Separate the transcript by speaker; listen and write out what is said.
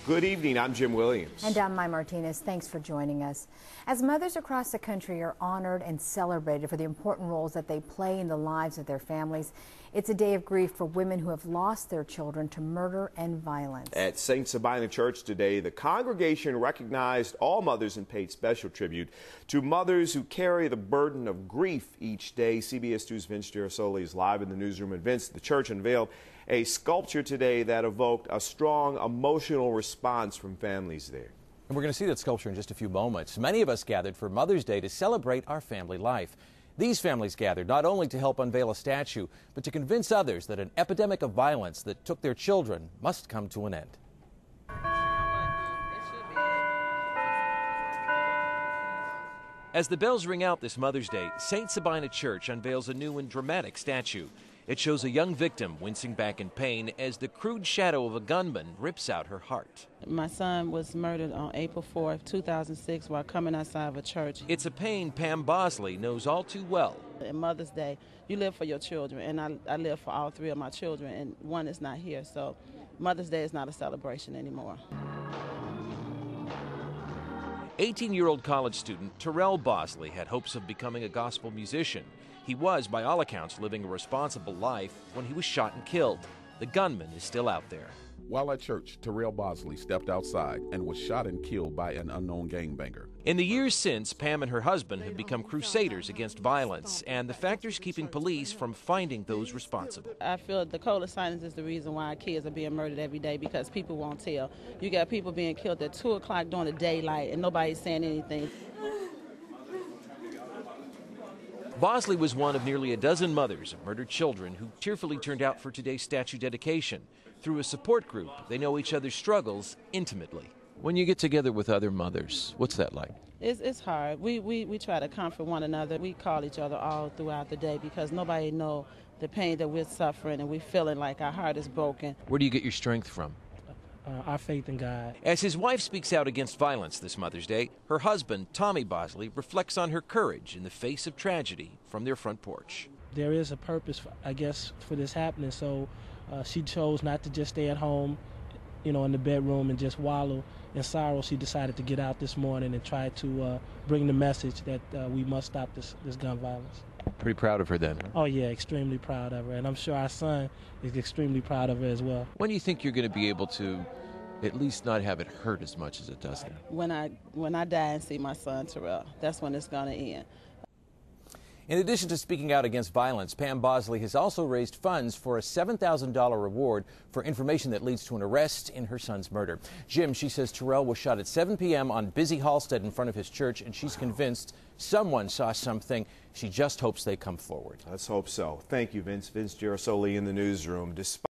Speaker 1: Good evening, I'm Jim Williams.
Speaker 2: And I'm Mai Martinez. Thanks for joining us. As mothers across the country are honored and celebrated for the important roles that they play in the lives of their families, it's a day of grief for women who have lost their children to murder and violence.
Speaker 1: At St. Sabina Church today, the congregation recognized all mothers and paid special tribute to mothers who carry the burden of grief each day. CBS 2's Vince Girasoli is live in the newsroom. And Vince, the church unveiled a sculpture today that evoked a strong emotional response from families there.
Speaker 3: And we're going to see that sculpture in just a few moments. Many of us gathered for Mother's Day to celebrate our family life. These families gathered not only to help unveil a statue, but to convince others that an epidemic of violence that took their children must come to an end. As the bells ring out this Mother's Day, St. Sabina Church unveils a new and dramatic statue. It shows a young victim wincing back in pain as the crude shadow of a gunman rips out her heart.
Speaker 4: My son was murdered on April 4th, 2006 while coming outside of a church.
Speaker 3: It's a pain Pam Bosley knows all too well.
Speaker 4: On Mother's Day, you live for your children, and I live for all three of my children, and one is not here, so Mother's Day is not a celebration anymore.
Speaker 3: 18-year-old college student Terrell Bosley had hopes of becoming a gospel musician. He was, by all accounts, living a responsible life when he was shot and killed. The gunman is still out there.
Speaker 5: While at church, Terrell Bosley stepped outside and was shot and killed by an unknown gangbanger.
Speaker 3: In the years since, Pam and her husband have become crusaders against violence and the factors keeping police from finding those responsible.
Speaker 4: I feel the code of silence is the reason why our kids are being murdered every day, because people won't tell. You got people being killed at 2 o'clock during the daylight and nobody's saying anything.
Speaker 3: Bosley was one of nearly a dozen mothers of murdered children who cheerfully turned out for today's statue dedication. Through a support group, they know each other's struggles intimately. When you get together with other mothers, what's that like?
Speaker 4: It's hard. We try to comfort one another. We call each other all throughout the day because nobody knows the pain that we're suffering, and we're feeling like our heart is broken.
Speaker 3: Where do you get your strength from?
Speaker 6: Our faith in God.
Speaker 3: As his wife speaks out against violence this Mother's Day, her husband, Tommy Bosley, reflects on her courage in the face of tragedy from their front porch.
Speaker 6: There is a purpose, I guess, for this happening, so she chose not to just stay at home, in the bedroom and just wallow in sorrow. She decided to get out this morning and try to bring the message that we must stop this gun violence.
Speaker 3: Pretty proud of her then, huh?
Speaker 6: Oh, yeah, extremely proud of her, and I'm sure our son is extremely proud of her as well.
Speaker 3: When do you think you're going to be able to at least not have it hurt as much as it does now?
Speaker 4: When I die and see my son Terrell, that's when it's going to end.
Speaker 3: In addition to speaking out against violence, Pam Bosley has also raised funds for a $7,000 reward for information that leads to an arrest in her son's murder. Jim, she says Terrell was shot at 7 p.m. on busy Halsted in front of his church, and she's convinced someone saw something. She just hopes they come forward.
Speaker 1: Let's hope so. Thank you, Vince. Vince Girasoli in the newsroom.